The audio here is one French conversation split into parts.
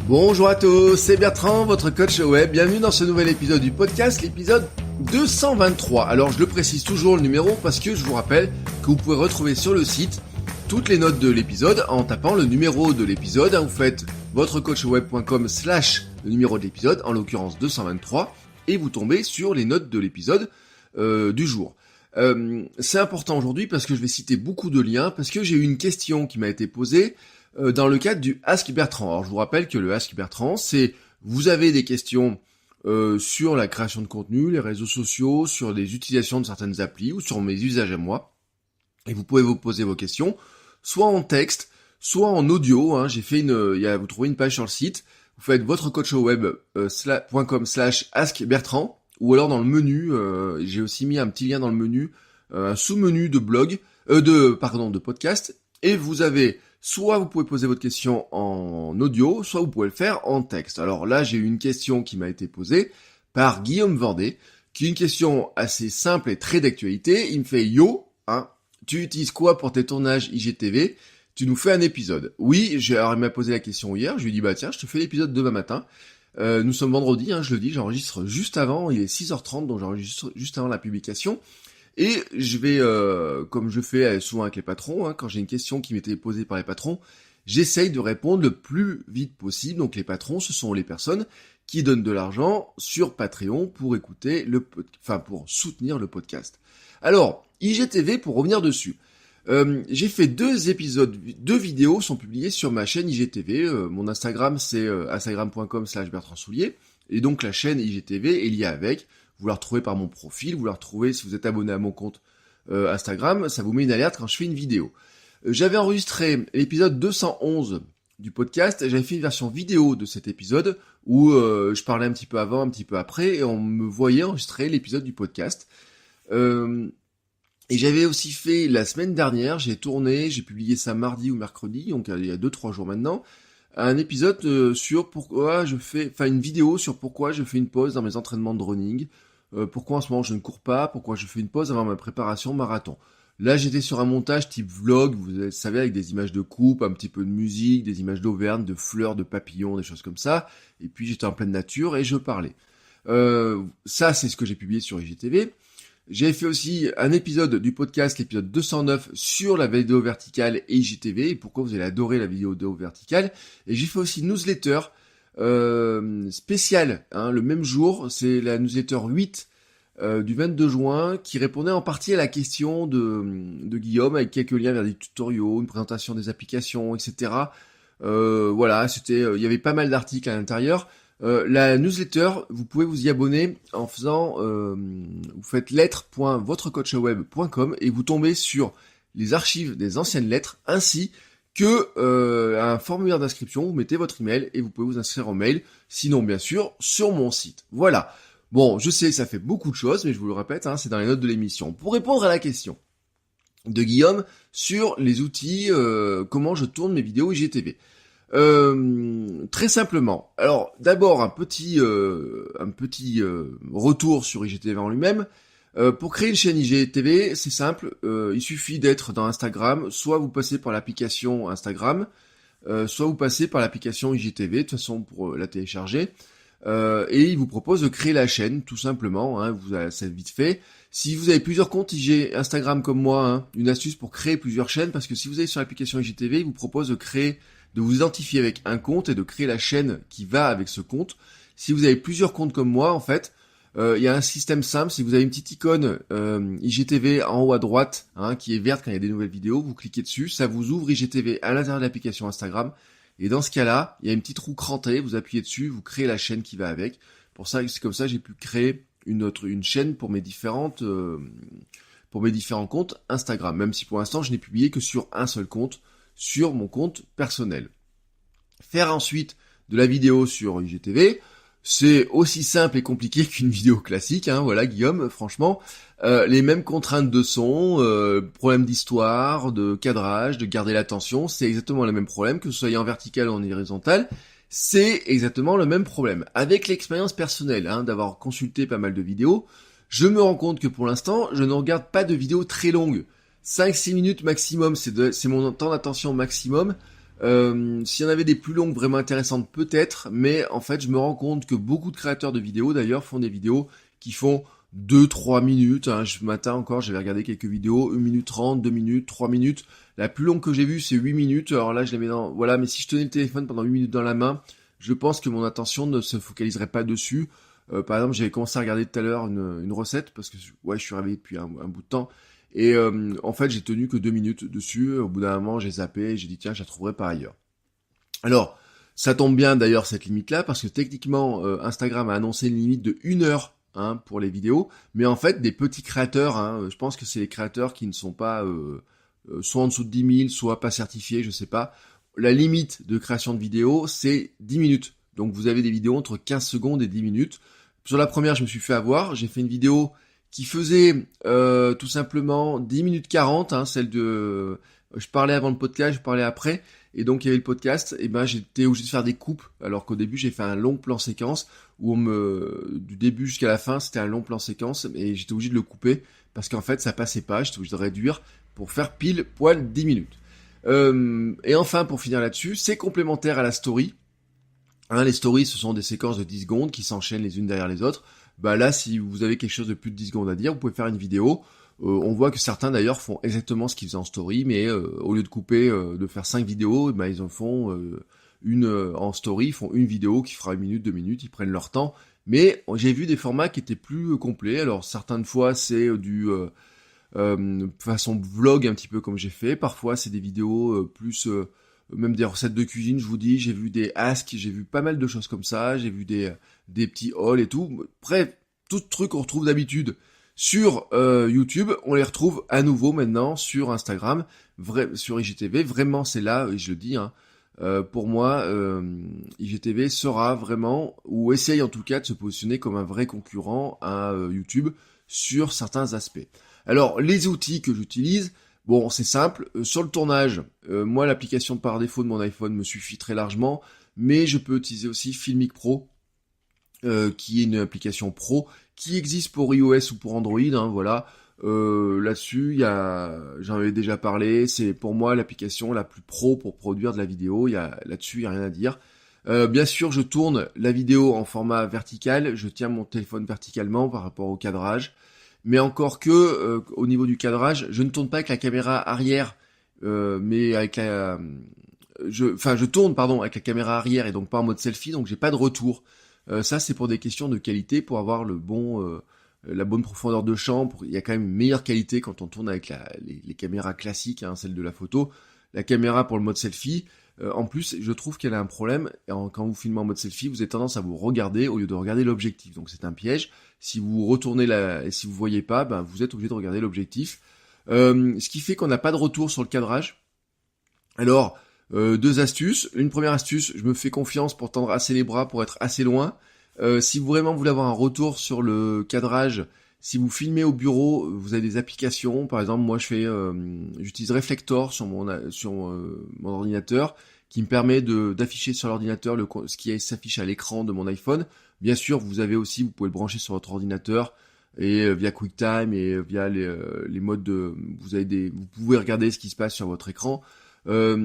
Bonjour à tous, c'est Bertrand, votre coach web. Bienvenue dans ce nouvel épisode du podcast, l'épisode 223. Alors je le précise toujours le numéro parce que je vous rappelle que vous pouvez retrouver sur le site toutes les notes de l'épisode en tapant le numéro de l'épisode. Vous faites votrecoachweb.com/ le numéro de l'épisode, en l'occurrence 223, et vous tombez sur les notes de l'épisode du jour. C'est important aujourd'hui parce que je vais citer beaucoup de liens, parce que j'ai eu une question qui m'a été posée dans le cadre du Ask Bertrand. Alors je vous rappelle que le Ask Bertrand, c'est vous avez des questions sur la création de contenu, les réseaux sociaux, sur les utilisations de certaines applis ou sur mes usages à moi. Et vous pouvez vous poser vos questions, soit en texte, soit en audio. Vous trouvez une page sur le site, vous faites votrecoachweb.com/ Ask Bertrand, ou alors dans le menu, j'ai aussi mis un petit lien dans le menu, un sous-menu de de podcast, et vous avez soit vous pouvez poser votre question en audio, soit vous pouvez le faire en texte. Alors là, j'ai eu une question qui m'a été posée par Guillaume Vendée, qui est une question assez simple et très d'actualité. Il me fait « Yo, tu utilises quoi pour tes tournages IGTV ? Tu nous fais un épisode ?» Oui, alors il m'a posé la question hier, je lui ai dit « Bah tiens, je te fais l'épisode demain matin. » Nous sommes vendredi, je le dis, j'enregistre juste avant, il est 6h30, donc j'enregistre juste avant la publication. Et je vais, comme je fais souvent avec les patrons, quand j'ai une question qui m'était posée par les patrons, j'essaye de répondre le plus vite possible. Donc les patrons, ce sont les personnes qui donnent de l'argent sur Patreon pour pour soutenir le podcast. Alors, IGTV, pour revenir dessus, j'ai fait 2 épisodes, 2 vidéos sont publiées sur ma chaîne IGTV. Mon Instagram, c'est instagram.com/Bertrand Soulier, et donc la chaîne IGTV est liée avec. Vous la retrouvez par mon profil, vous la retrouvez si vous êtes abonné à mon compte Instagram, ça vous met une alerte quand je fais une vidéo. J'avais enregistré l'épisode 211 du podcast, j'avais fait une version vidéo de cet épisode où je parlais un petit peu avant, un petit peu après, et on me voyait enregistrer l'épisode du podcast. Et j'avais aussi fait la semaine dernière, j'ai publié ça mardi ou mercredi, donc il y a 2-3 jours maintenant, un épisode sur une vidéo sur pourquoi je fais une pause dans mes entraînements de running, pourquoi en ce moment je ne cours pas, pourquoi je fais une pause avant ma préparation marathon. Là j'étais sur un montage type vlog, vous savez, avec des images de coupe, un petit peu de musique, des images d'auvergne, de fleurs, de papillons, des choses comme ça, et puis j'étais en pleine nature et je parlais. Ça c'est ce que j'ai publié sur IGTV. J'ai fait aussi un épisode du podcast, l'épisode 209, sur la vidéo verticale et IGTV, et pourquoi vous allez adorer la vidéo verticale. Et j'ai fait aussi une newsletter spéciale, le même jour, c'est la newsletter 8 du 22 juin, qui répondait en partie à la question de Guillaume, avec quelques liens vers des tutoriaux, une présentation des applications, etc. Il y avait pas mal d'articles à l'intérieur. La newsletter, vous pouvez vous y abonner en faisant, vous faites lettres.votrecoachweb.com et vous tombez sur les archives des anciennes lettres ainsi que un formulaire d'inscription. Vous mettez votre email et vous pouvez vous inscrire en mail. Sinon, bien sûr, sur mon site. Voilà. Bon, je sais, ça fait beaucoup de choses, mais je vous le répète, c'est dans les notes de l'émission. Pour répondre à la question de Guillaume sur les outils, comment je tourne mes vidéos IGTV. Très simplement. Alors, d'abord un petit retour sur IGTV en lui-même. Pour créer une chaîne IGTV, c'est simple. Il suffit d'être dans Instagram. Soit vous passez par l'application Instagram, soit vous passez par l'application IGTV. De toute façon, pour la télécharger. Et il vous propose de créer la chaîne, tout simplement. C'est vite fait. Si vous avez plusieurs comptes Instagram comme moi, une astuce pour créer plusieurs chaînes, parce que si vous allez sur l'application IGTV, il vous propose de vous identifier avec un compte et de créer la chaîne qui va avec ce compte. Si vous avez plusieurs comptes comme moi, en fait, il y a un système simple. Si vous avez une petite icône IGTV en haut à droite, qui est verte quand il y a des nouvelles vidéos, vous cliquez dessus, ça vous ouvre IGTV à l'intérieur de l'application Instagram. Et dans ce cas-là, il y a une petite roue crantée, vous appuyez dessus, vous créez la chaîne qui va avec. Pour ça, c'est comme ça que j'ai pu créer une chaîne pour mes différents comptes Instagram. Même si pour l'instant, je n'ai publié que sur un seul compte, sur mon compte personnel. Faire ensuite de la vidéo sur IGTV, c'est aussi simple et compliqué qu'une vidéo classique, voilà Guillaume, franchement, les mêmes contraintes de son, problèmes d'histoire, de cadrage, de garder l'attention, c'est exactement le même problème, que ce soit en vertical ou en horizontal, c'est exactement le même problème. Avec l'expérience personnelle, d'avoir consulté pas mal de vidéos, je me rends compte que pour l'instant, je ne regarde pas de vidéos très longues. 5-6 minutes maximum, c'est mon temps d'attention maximum. S'il y en avait des plus longues vraiment intéressantes peut-être, mais en fait je me rends compte que beaucoup de créateurs de vidéos d'ailleurs font des vidéos qui font 2-3 minutes, hein. Ce matin encore j'avais regardé quelques vidéos, 1 minute 30, 2 minutes, 3 minutes, la plus longue que j'ai vue c'est 8 minutes, alors là je la mets dans, voilà, mais si je tenais le téléphone pendant 8 minutes dans la main, je pense que mon attention ne se focaliserait pas dessus. Par exemple j'avais commencé à regarder tout à l'heure une recette, parce que ouais je suis réveillé depuis un bout de temps, et en fait j'ai tenu que 2 minutes dessus, au bout d'un moment j'ai zappé, j'ai dit tiens je la trouverai par ailleurs. Alors, ça tombe bien d'ailleurs cette limite-là, parce que techniquement, Instagram a annoncé une limite de 1 heure pour les vidéos, mais en fait, des petits créateurs, je pense que c'est les créateurs qui ne sont pas soit en dessous de 10 000, soit pas certifiés, je sais pas. La limite de création de vidéos, c'est 10 minutes. Donc vous avez des vidéos entre 15 secondes et 10 minutes. Sur la première, je me suis fait avoir, j'ai fait une vidéo qui faisait tout simplement 10 minutes 40, celle de... Je parlais avant le podcast, je parlais après, et donc il y avait le podcast, et ben j'étais obligé de faire des coupes, alors qu'au début j'ai fait un long plan séquence, où du début jusqu'à la fin c'était un long plan séquence, et j'étais obligé de le couper, parce qu'en fait ça passait pas, j'étais obligé de réduire pour faire pile poil 10 minutes. Et enfin pour finir là-dessus, c'est complémentaire à la story. Les stories ce sont des séquences de 10 secondes qui s'enchaînent les unes derrière les autres. Bah là si vous avez quelque chose de plus de 10 secondes à dire, vous pouvez faire une vidéo. On voit que certains d'ailleurs font exactement ce qu'ils faisaient en story, mais au lieu de couper, de faire 5 vidéos, bah, ils en font une en story, ils font une vidéo qui fera 1 minute, 2 minutes, ils prennent leur temps. Mais j'ai vu des formats qui étaient plus complets. Alors certaines fois c'est du façon vlog un petit peu comme j'ai fait. Parfois c'est des vidéos plus même des recettes de cuisine. Je vous dis, j'ai vu des asks, j'ai vu pas mal de choses comme ça. J'ai vu des petits hauls et tout. Bref, tout truc qu'on retrouve d'habitude sur YouTube, on les retrouve à nouveau maintenant sur Instagram, sur IGTV. Vraiment, c'est là, et je le dis, pour moi, IGTV sera vraiment, ou essaye en tout cas de se positionner comme un vrai concurrent à YouTube sur certains aspects. Alors, les outils que j'utilise, bon, c'est simple. Sur le tournage, moi, l'application par défaut de mon iPhone me suffit très largement, mais je peux utiliser aussi Filmic Pro, qui est une application pro qui existe pour iOS ou pour Android, voilà. Là-dessus, j'en avais déjà parlé, c'est pour moi l'application la plus pro pour produire de la vidéo. Là-dessus, il y a rien à dire. Bien sûr, je tourne la vidéo en format vertical, je tiens mon téléphone verticalement par rapport au cadrage, mais encore que au niveau du cadrage, je ne tourne pas avec la caméra arrière, mais avec je tourne avec la caméra arrière et donc pas en mode selfie, donc j'ai pas de retour. Ça c'est pour des questions de qualité, pour avoir la bonne profondeur de champ. Il y a quand même une meilleure qualité quand on tourne avec les caméras classiques, celle de la photo. La caméra pour le mode selfie, en plus je trouve qu'elle a un problème. Quand vous filmez en mode selfie, vous avez tendance à vous regarder au lieu de regarder l'objectif. Donc c'est un piège. Si vous retournez et si vous voyez pas, vous êtes obligé de regarder l'objectif. Ce qui fait qu'on n'a pas de retour sur le cadrage. Alors, 2 astuces. Une première astuce, je me fais confiance pour tendre assez les bras pour être assez loin. Si vraiment vous voulez avoir un retour sur le cadrage, si vous filmez au bureau, vous avez des applications. Par exemple, moi j'utilise Reflector sur mon ordinateur, qui me permet d'afficher sur l'ordinateur ce qui s'affiche à l'écran de mon iPhone. Bien sûr, vous pouvez le brancher sur votre ordinateur, et via QuickTime et via les modes vous pouvez regarder ce qui se passe sur votre écran.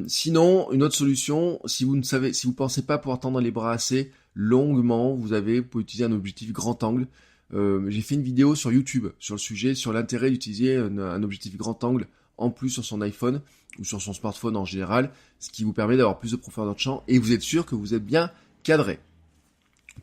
Sinon, une autre solution, si vous pensez pas pouvoir tendre les bras assez longuement, vous pouvez utiliser un objectif grand angle. J'ai fait une vidéo sur YouTube sur le sujet, sur l'intérêt d'utiliser un objectif grand angle en plus sur son iPhone ou sur son smartphone en général, ce qui vous permet d'avoir plus de profondeur de champ et vous êtes sûr que vous êtes bien cadré.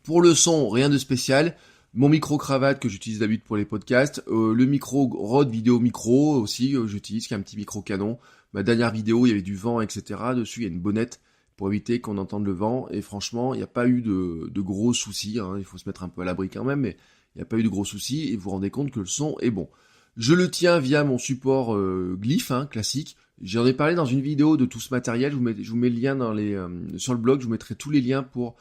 Pour le son, rien de spécial. Mon micro-cravate que j'utilise d'habitude pour les podcasts, le micro Rode Vidéo Micro aussi, j'utilise, qui est un petit micro canon. Ma dernière vidéo, il y avait du vent, etc. Dessus, il y a une bonnette pour éviter qu'on entende le vent. Et franchement, il n'y a pas eu de gros soucis. Il faut se mettre un peu à l'abri quand même, mais il n'y a pas eu de gros soucis. Et vous vous rendez compte que le son est bon. Je le tiens via mon support Glyph, classique. J'en ai parlé dans une vidéo de tout ce matériel. Je vous mets le lien sur le blog. Je vous mettrai tous les liens pour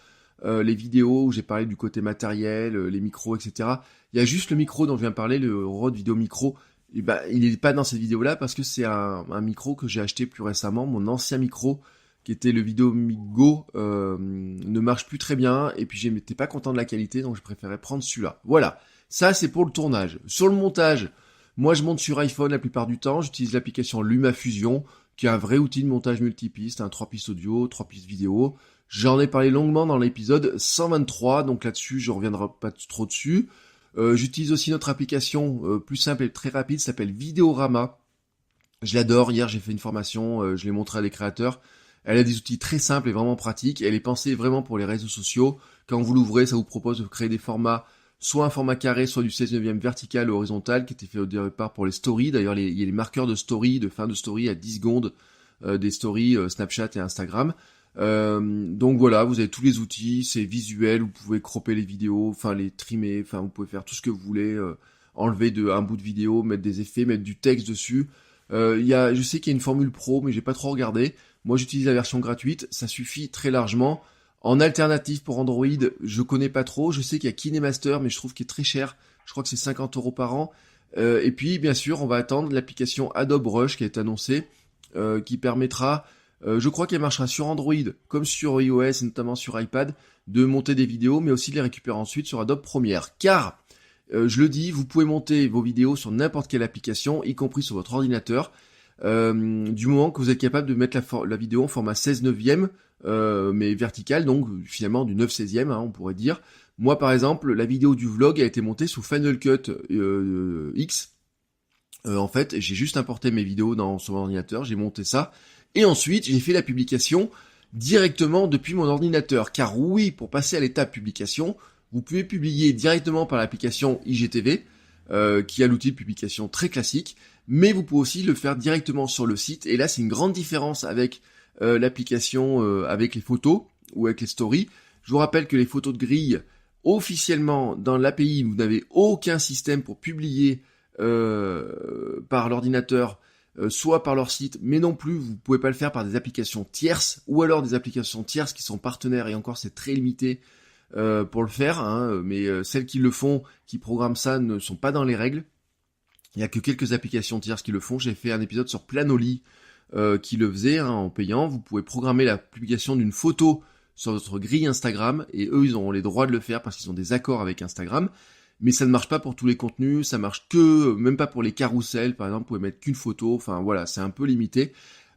les vidéos où j'ai parlé du côté matériel, les micros, etc. Il y a juste le micro dont je viens de parler, le Rode Vidéo Micro. Et il n'est pas dans cette vidéo-là parce que c'est un micro que j'ai acheté plus récemment. Mon ancien micro, qui était le Videomic Go, ne marche plus très bien. Et puis j'étais pas content de la qualité, donc je préférais prendre celui-là. Voilà, ça c'est pour le tournage. Sur le montage, moi je monte sur iPhone la plupart du temps. J'utilise l'application LumaFusion, qui est un vrai outil de montage multipiste, 3 pistes audio, 3 pistes vidéo. J'en ai parlé longuement dans l'épisode 123, donc là-dessus, je reviendrai pas trop dessus. J'utilise aussi notre application plus simple et très rapide, ça s'appelle Vidéorama. Je l'adore, hier j'ai fait une formation, je l'ai montré à des créateurs. Elle a des outils très simples et vraiment pratiques. Elle est pensée vraiment pour les réseaux sociaux. Quand vous l'ouvrez, ça vous propose de créer des formats, soit un format carré, soit du 16/9 vertical ou horizontal, qui était fait au départ pour les stories. D'ailleurs, il y a les marqueurs de story, de fin de story à 10 secondes, des stories Snapchat et Instagram. Donc voilà, vous avez tous les outils, c'est visuel, vous pouvez cropper les vidéos, enfin les trimer, enfin vous pouvez faire tout ce que vous voulez, enlever un bout de vidéo, mettre des effets, mettre du texte dessus. Je sais qu'il y a une formule pro, mais j'ai pas trop regardé. Moi j'utilise la version gratuite, ça suffit très largement. En alternative pour Android, je connais pas trop, je sais qu'il y a KineMaster, mais je trouve qu'il est très cher, je crois que c'est 50 € par an. Et puis bien sûr, on va attendre l'application Adobe Rush qui est annoncée, qui permettra... je crois qu'elle marchera sur Android comme sur iOS et notamment sur iPad, de monter des vidéos mais aussi de les récupérer ensuite sur Adobe Premiere. Car, je le dis, vous pouvez monter vos vidéos sur n'importe quelle application, y compris sur votre ordinateur, du moment que vous êtes capable de mettre la vidéo en format 16/9, mais vertical, donc finalement du 9/16, on pourrait dire. Moi par exemple, la vidéo du vlog a été montée sous Final Cut X. En fait, j'ai juste importé mes vidéos sur mon ordinateur, j'ai monté ça. Et ensuite, j'ai fait la publication directement depuis mon ordinateur. Car oui, pour passer à l'étape publication, vous pouvez publier directement par l'application IGTV, qui a l'outil de publication très classique, mais vous pouvez aussi le faire directement sur le site. Et là, c'est une grande différence avec l'application, avec les photos ou avec les stories. Je vous rappelle que les photos de grille, officiellement, dans l'API, vous n'avez aucun système pour publier par l'ordinateur, soit par leur site, mais non plus, vous pouvez pas le faire par des applications tierces, ou alors des applications tierces qui sont partenaires, et encore c'est très limité pour le faire, mais celles qui le font, qui programment ça, ne sont pas dans les règles. Il y a que quelques applications tierces qui le font. J'ai fait un épisode sur Planoly qui le faisait en payant. Vous pouvez programmer la publication d'une photo sur votre grille Instagram, et eux, ils auront les droits de le faire parce qu'ils ont des accords avec Instagram. Mais ça ne marche pas pour tous les contenus, ça marche même pas pour les carousels, par exemple, vous pouvez mettre qu'une photo, enfin voilà, c'est un peu limité.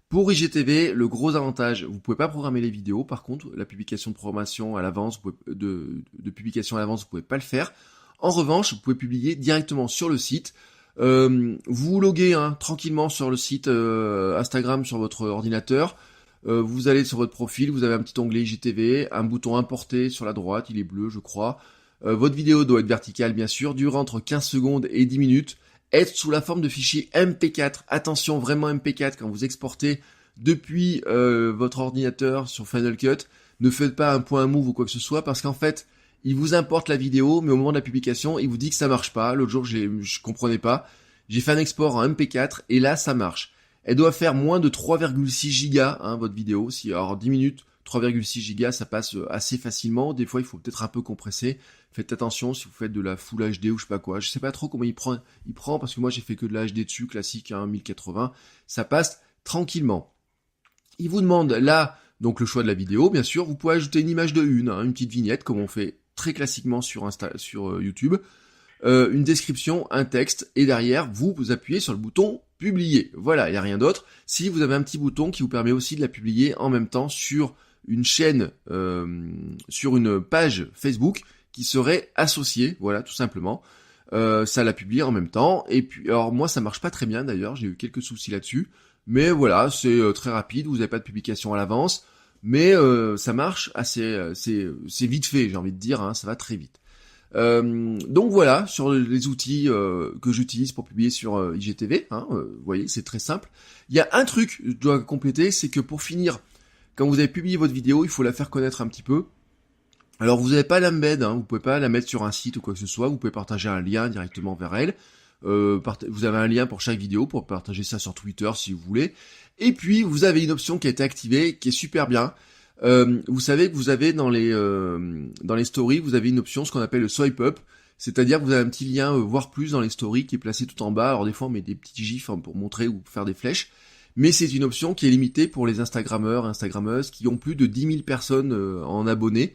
Pour IGTV, le gros avantage, vous pouvez pas programmer les vidéos, par contre, la publication de programmation à l'avance, de publication à l'avance, vous pouvez pas le faire. En revanche, vous pouvez publier directement sur le site. Vous vous loguez tranquillement sur le site Instagram sur votre ordinateur. Vous allez sur votre profil, vous avez un petit onglet IGTV, un bouton importer sur la droite, il est bleu, je crois. Votre vidéo doit être verticale, bien sûr, durer entre 15 secondes et 10 minutes, être sous la forme de fichier MP4. Attention, vraiment MP4, quand vous exportez depuis votre ordinateur sur Final Cut, ne faites pas un point move ou quoi que ce soit, parce qu'en fait, il vous importe la vidéo, mais au moment de la publication, il vous dit que ça marche pas. L'autre jour, je comprenais pas. J'ai fait un export en MP4, et là, ça marche. Elle doit faire moins de 3,6 gigas, votre vidéo. Si, alors 10 minutes, 3,6 gigas, ça passe assez facilement. Des fois, il faut peut-être un peu compresser. Faites attention si vous faites de la Full HD ou je sais pas quoi. Je sais pas trop comment il prend parce que moi j'ai fait que de la HD dessus, classique, 1080. Ça passe tranquillement. Il vous demande là, donc le choix de la vidéo, bien sûr. Vous pouvez ajouter une image de une petite vignette, comme on fait très classiquement sur YouTube. Une description, un texte, et derrière, vous appuyez sur le bouton publier. Voilà, il n'y a rien d'autre. Si vous avez un petit bouton qui vous permet aussi de la publier en même temps sur une chaîne, sur une page Facebook qui serait associée, voilà, tout simplement. Ça la publie en même temps. Et puis, alors moi, ça marche pas très bien d'ailleurs, j'ai eu quelques soucis là-dessus. Mais voilà, c'est très rapide, vous n'avez pas de publication à l'avance. Mais ça marche assez, c'est vite fait, j'ai envie de dire, ça va très vite. Donc voilà, sur les outils que j'utilise pour publier sur IGTV, vous voyez, c'est très simple. Il y a un truc que je dois compléter, c'est que pour finir, quand vous avez publié votre vidéo, il faut la faire connaître un petit peu. Alors vous n'avez pas l'embed, vous pouvez pas la mettre sur un site ou quoi que ce soit, vous pouvez partager un lien directement vers elle. Vous avez un lien pour chaque vidéo pour partager ça sur Twitter si vous voulez. Et puis vous avez une option qui a été activée, qui est super bien. Vous savez que vous avez dans les stories, vous avez une option, ce qu'on appelle le swipe up, c'est-à-dire que vous avez un petit lien voir plus dans les stories qui est placé tout en bas. Alors des fois on met des petits gifs pour montrer ou pour faire des flèches, mais c'est une option qui est limitée pour les Instagrammeurs, Instagrammeuses qui ont plus de 10 000 personnes en abonnés,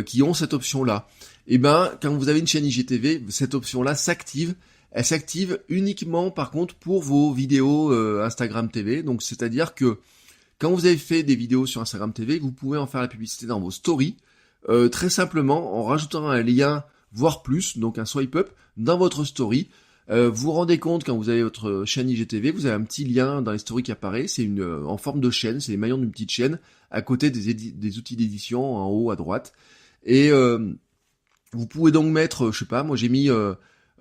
qui ont cette option-là. Et ben, quand vous avez une chaîne IGTV, cette option-là s'active. elle s'active uniquement par contre pour vos vidéos Instagram TV. Donc c'est-à-dire que quand vous avez fait des vidéos sur Instagram TV, vous pouvez en faire la publicité dans vos stories, très simplement en rajoutant un lien, voire plus, donc un swipe up, dans votre story. Vous vous rendez compte quand vous avez votre chaîne IGTV, vous avez un petit lien dans les stories qui apparaît, c'est en forme de chaîne, c'est les maillons d'une petite chaîne, à côté des outils d'édition, en haut à droite. Et vous pouvez donc mettre, je sais pas, moi j'ai mis...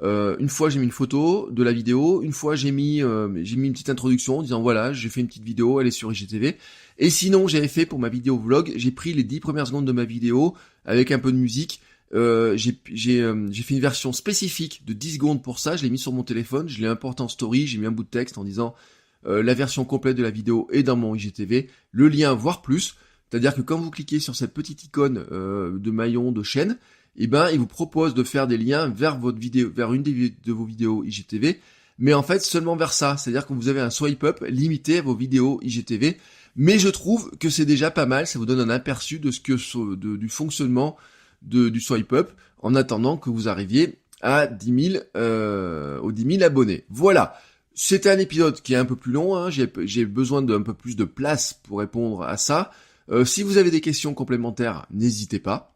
une fois j'ai mis une photo de la vidéo, une fois j'ai mis une petite introduction en disant voilà, j'ai fait une petite vidéo, elle est sur IGTV. Et sinon j'avais fait pour ma vidéo vlog, j'ai pris les 10 premières secondes de ma vidéo avec un peu de musique. J'ai fait une version spécifique de 10 secondes pour ça, je l'ai mis sur mon téléphone, je l'ai importé en story, j'ai mis un bout de texte en disant la version complète de la vidéo est dans mon IGTV, le lien voire plus, c'est-à-dire que quand vous cliquez sur cette petite icône de maillon de chaîne, il vous propose de faire des liens vers votre vidéo, vers une de vos vidéos IGTV, mais en fait seulement vers ça, c'est-à-dire que vous avez un swipe up limité à vos vidéos IGTV, mais je trouve que c'est déjà pas mal, ça vous donne un aperçu de du fonctionnement du swipe up, en attendant que vous arriviez à 10 000, aux 10 000 abonnés. Voilà. C'était un épisode qui est un peu plus long, hein. J'ai besoin d'un peu plus de place pour répondre à ça. Si vous avez des questions complémentaires, n'hésitez pas.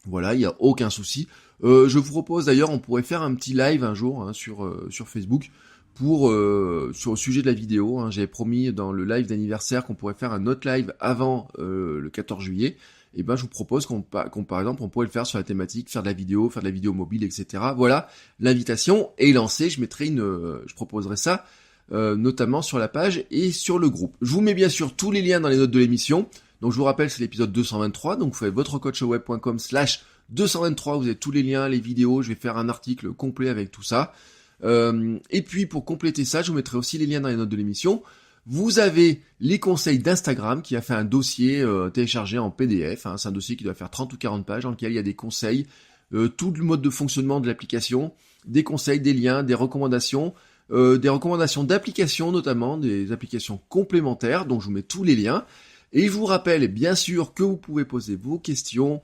Voilà, il n'y a aucun souci. Je vous propose d'ailleurs, on pourrait faire un petit live un jour hein, sur Facebook sur le sujet de la vidéo. Hein. J'avais promis dans le live d'anniversaire qu'on pourrait faire un autre live avant le 14 juillet. Et je vous propose qu'on par exemple, on pourrait le faire sur la thématique, faire de la vidéo mobile, etc. Voilà, l'invitation est lancée. Je proposerai ça notamment sur la page et sur le groupe. Je vous mets bien sûr tous les liens dans les notes de l'émission. Donc je vous rappelle, c'est l'épisode 223, donc vous faites votrecoachweb.com/223, vous avez tous les liens, les vidéos, je vais faire un article complet avec tout ça. Et puis pour compléter ça, je vous mettrai aussi les liens dans les notes de l'émission. Vous avez les conseils d'Instagram qui a fait un dossier téléchargé en PDF, hein, c'est un dossier qui doit faire 30 ou 40 pages dans lequel il y a des conseils, tout le mode de fonctionnement de l'application, des conseils, des liens, des recommandations d'applications notamment, des applications complémentaires, donc je vous mets tous les liens. Et je vous rappelle bien sûr que vous pouvez poser vos questions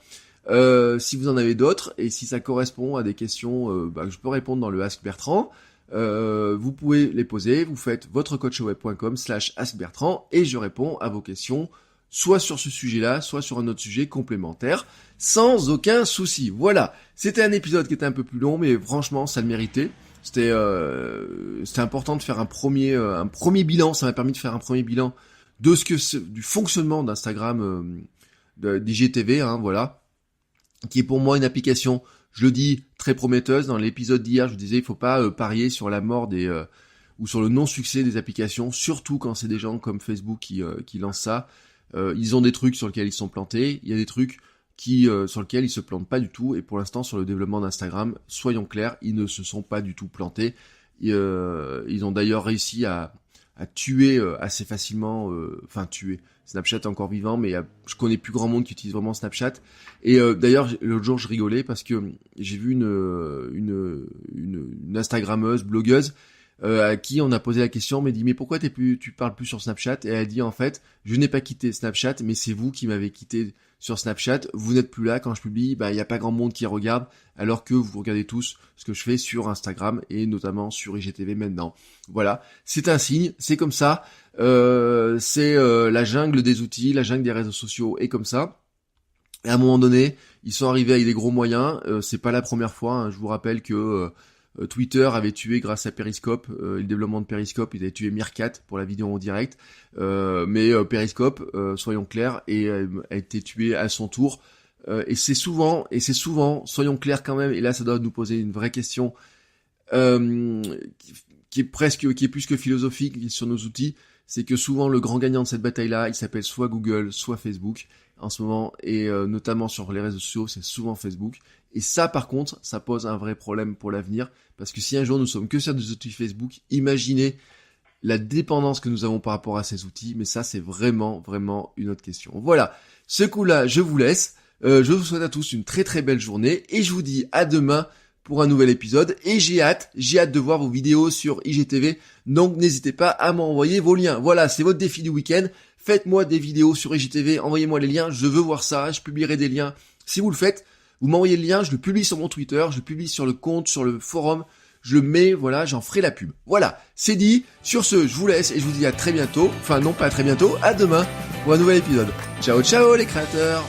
si vous en avez d'autres et si ça correspond à des questions que je peux répondre dans le Ask Bertrand. Vous pouvez les poser, vous faites votrecoachweb.com/askbertrand et je réponds à vos questions soit sur ce sujet-là, soit sur un autre sujet complémentaire, sans aucun souci. Voilà, c'était un épisode qui était un peu plus long, mais franchement ça le méritait. C'était important de faire un premier bilan, ça m'a permis de faire un premier bilan de du fonctionnement d'Instagram, d'IGTV, hein, voilà, qui est pour moi une application, je le dis, très prometteuse. Dans l'épisode d'hier, je vous disais, il faut pas parier sur la mort ou sur le non-succès des applications, surtout quand c'est des gens comme Facebook qui lancent ça. Ils ont des trucs sur lesquels ils sont plantés, il y a des trucs sur lesquels ils se plantent pas du tout, et pour l'instant, sur le développement d'Instagram, soyons clairs, ils ne se sont pas du tout plantés. Ils ont d'ailleurs réussi à tuer assez facilement, tuer. Snapchat est encore vivant, mais je connais plus grand monde qui utilise vraiment Snapchat. Et d'ailleurs, l'autre jour, je rigolais parce que j'ai vu une Instagrammeuse, blogueuse, à qui on a posé la question, mais dit mais pourquoi tu parles plus sur Snapchat? Et elle a dit en fait, je n'ai pas quitté Snapchat, mais c'est vous qui m'avez quitté sur Snapchat. Vous n'êtes plus là quand je publie, il y a pas grand monde qui regarde, alors que vous regardez tous ce que je fais sur Instagram et notamment sur IGTV maintenant. Voilà, c'est un signe, c'est comme ça. C'est la jungle des outils, la jungle des réseaux sociaux est comme ça. Et à un moment donné, ils sont arrivés avec des gros moyens. C'est pas la première fois. Hein. Je vous rappelle que Twitter avait tué grâce à Periscope, le développement de Periscope, ils avaient tué Meerkat pour la vidéo en direct, mais Periscope, soyons clairs, a été tué à son tour, et c'est souvent, soyons clairs quand même, et là ça doit nous poser une vraie question, qui est plus que philosophique sur nos outils, c'est que souvent le grand gagnant de cette bataille-là, il s'appelle soit Google, soit Facebook, en ce moment, et notamment sur les réseaux sociaux, c'est souvent Facebook. Et ça, par contre, ça pose un vrai problème pour l'avenir, parce que si un jour nous sommes que sur des outils Facebook, imaginez la dépendance que nous avons par rapport à ces outils, mais ça, c'est vraiment, vraiment une autre question. Voilà, ce coup-là, je vous laisse, je vous souhaite à tous une très très belle journée, et je vous dis à demain pour un nouvel épisode, et j'ai hâte de voir vos vidéos sur IGTV, donc n'hésitez pas à m'envoyer vos liens. Voilà, c'est votre défi du week-end, faites-moi des vidéos sur IGTV, envoyez-moi les liens, je veux voir ça, je publierai des liens. Si vous le faites, vous m'envoyez le lien, je le publie sur mon Twitter, je le publie sur le compte, sur le forum, je le mets, voilà, j'en ferai la pub. Voilà, c'est dit. Sur ce, je vous laisse et je vous dis à très bientôt. Enfin non, pas à très bientôt, à demain pour un nouvel épisode. Ciao ciao les créateurs.